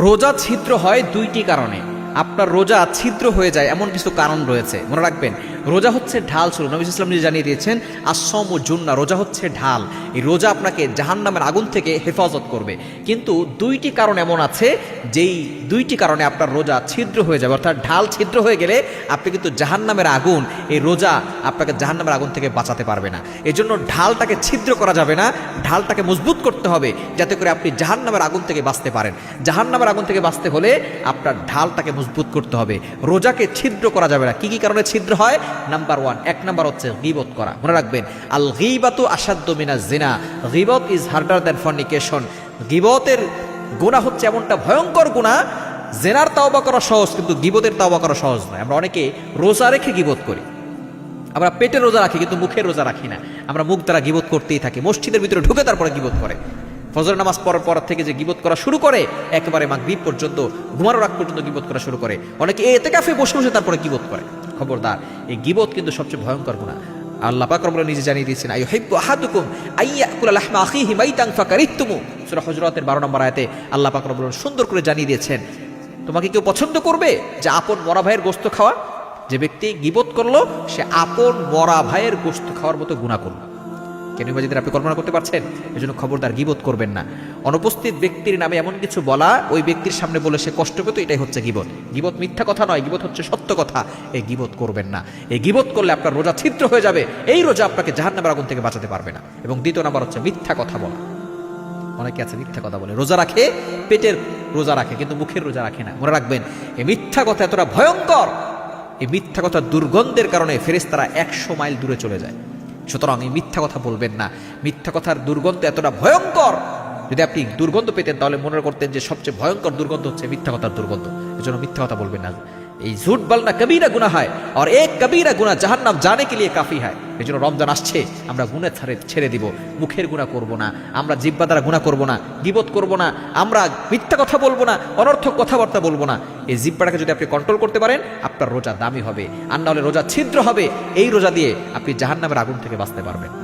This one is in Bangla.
রোজা ছিদ্র হয় দুইটি কারণে। আপনার রোজা ছিদ্র হয়ে যায় এমন কিছু কারণ রয়েছে, মনে রাখবেন। রোজা হচ্ছে ঢাল ছিল, নবী সাল্লাল্লাহু আলাইহি ওয়াসাল্লাম জানিয়ে দিয়েছেন আসসামু জুন্নাহ, রোজা হচ্ছে ঢাল। এই রোজা আপনাকে জাহান্নামের আগুন থেকে হেফাজত করবে। কিন্তু দুইটি কারণ এমন আছে যেই দুইটি কারণে আপনার রোজা ছিদ্র হয়ে যাবে, অর্থাৎ ঢাল ছিদ্র হয়ে গেলে আপনি কিন্তু জাহান্নামের আগুন, এই রোজা আপনাকে জাহান্নামের আগুন থেকে বাঁচাতে পারবে না। এজন্য ঢালটাকে ছিদ্র করা যাবে না, ঢালটাকে মজবুত করতে হবে যাতে করে আপনি জাহান্নামের আগুন থেকে বাঁচতে পারেন। জাহান্নামের আগুন থেকে বাঁচতে হলে আপনার ঢালটাকে মজবুত করতে হবে, রোজাকে ছিদ্র করা যাবে না। কি কি কারণে ছিদ্র হয়? নাম্বার 1, এক নাম্বার হচ্ছে গীবত করা। মনে রাখবেন, আল গীবাতু আশাদ্দু মিনাজ জিনা, গীবত ইজ হার্ডার দ্যান ফরনিকেশন। গীবতের গুনাহ হচ্ছে এমনটা ভয়ঙ্কর গুনাহ, জেনার তাওবা করা সহজ কিন্তু গীবতের তাওবা করা সহজ নয়। আমরা অনেকে রোজা রেখে গীবত করি, আমরা পেটে রোজা রাখি কিন্তু মুখের রোজা রাখি না। আমরা মুখ দ্বারা গীবত করতেই থাকি, মসজিদের ভিতরে ঢুকে তারপরে গীবত করে। ফজর নামাজ পড়ার পর থেকে যে গীবত করা শুরু করে, একেবারে মাগরিব পর্যন্ত, ঘুমানোর আগ পর্যন্ত গীবত করা শুরু করে। অনেকে এতেকাফে বসে বসে তারপরে গীবত করে। খবরদার, এই গীবত কিন্তু সবচেয়ে ভয়ঙ্কর গুনাহ। আল্লাহ পাক রব্বুল নিজে জানিয়ে দিয়েছেন, আইয়ুহিব্বু আহাদুকুম আইয়াকুলা লাহমা আখিহি মাইতান ফাকারিহতুমু। সূরা হুজুরাতের 12 নম্বর আয়াতে আল্লাহ পাক রব্বুল সুন্দর করে জানিয়ে দিয়েছেন, তোমাকে কেউ পছন্দ করবে যে আপন মরা ভাইয়ের গোশত খাওয়া? যে ব্যক্তি গীবত করলো সে আপন মরা ভাইয়ের গোশত খাওয়ার মতো গুনাহ করলো। কেন বাজিদের আপনি কল্পনা করতে পারছেন? এজন্য খবরদার গীবত করবেন না। অনুপস্থিত ব্যক্তির নামে এমন কিছু বলা, ওই ব্যক্তির সামনে বলে সে কষ্ট পেত, এটাই হচ্ছে গীবত। গীবত মিথ্যা কথা নয়, গীবত হচ্ছে সত্য কথা। এই গীবত করবেন না। এই গীবত করলে আপনার রোজা ছিদ্র হয়ে যাবে, এই রোজা আপনাকে জাহান্নামের আগুন থেকে বাঁচাতে পারবে না। এবং দ্বিতীয় নাম্বার হচ্ছে মিথ্যা কথা বলা। অনেকে আছে মিথ্যা কথা বলে, রোজা রাখে, পেটের রোজা রাখে কিন্তু মুখের রোজা রাখে না। মনে রাখবেন, এই মিথ্যা কথা এতটা ভয়ঙ্কর, এই মিথ্যা কথা দুর্গন্ধের কারণে ফেরেশতারা 100 মাইল দূরে চলে যায়। সুতরাং এই মিথ্যা কথা বলবেন না। মিথ্যা কথার দুর্গন্ধ এতটা ভয়ঙ্কর, যদি আপনি দুর্গন্ধ পেতেন তাহলে মনে করতেন যে সবচেয়ে ভয়ঙ্কর দুর্গন্ধ হচ্ছে মিথ্যা কথার দুর্গন্ধ। এজন্য মিথ্যা কথা বলবেন না। এই ঝুট বলনা কবিরা গুনাহ হয়, আর এক কবিরা গুনাহ জাহান্নাম জানে কে লিয়ে কাফি হয়। এজন্য রমজান আসছে, আমরা গুনাহ ছেড়ে দিব। মুখের গুনাহ করব না, আমরা জিহ্বা দ্বারা গুনাহ করব না, গীবত করব না, আমরা মিথ্যা কথা বলবো না, অনর্থক কথাবার্তা বলবো না। এই জিহ্বাটাকে যদি আপনি কন্ট্রোল করতে পারেন, আপনার রোজা দামি হবে। আর না হলে রোজা ছিদ্র হবে। এই রোজা দিয়ে আপনি জাহান্নামের আগুন থেকে বাঁচতে পারবেন।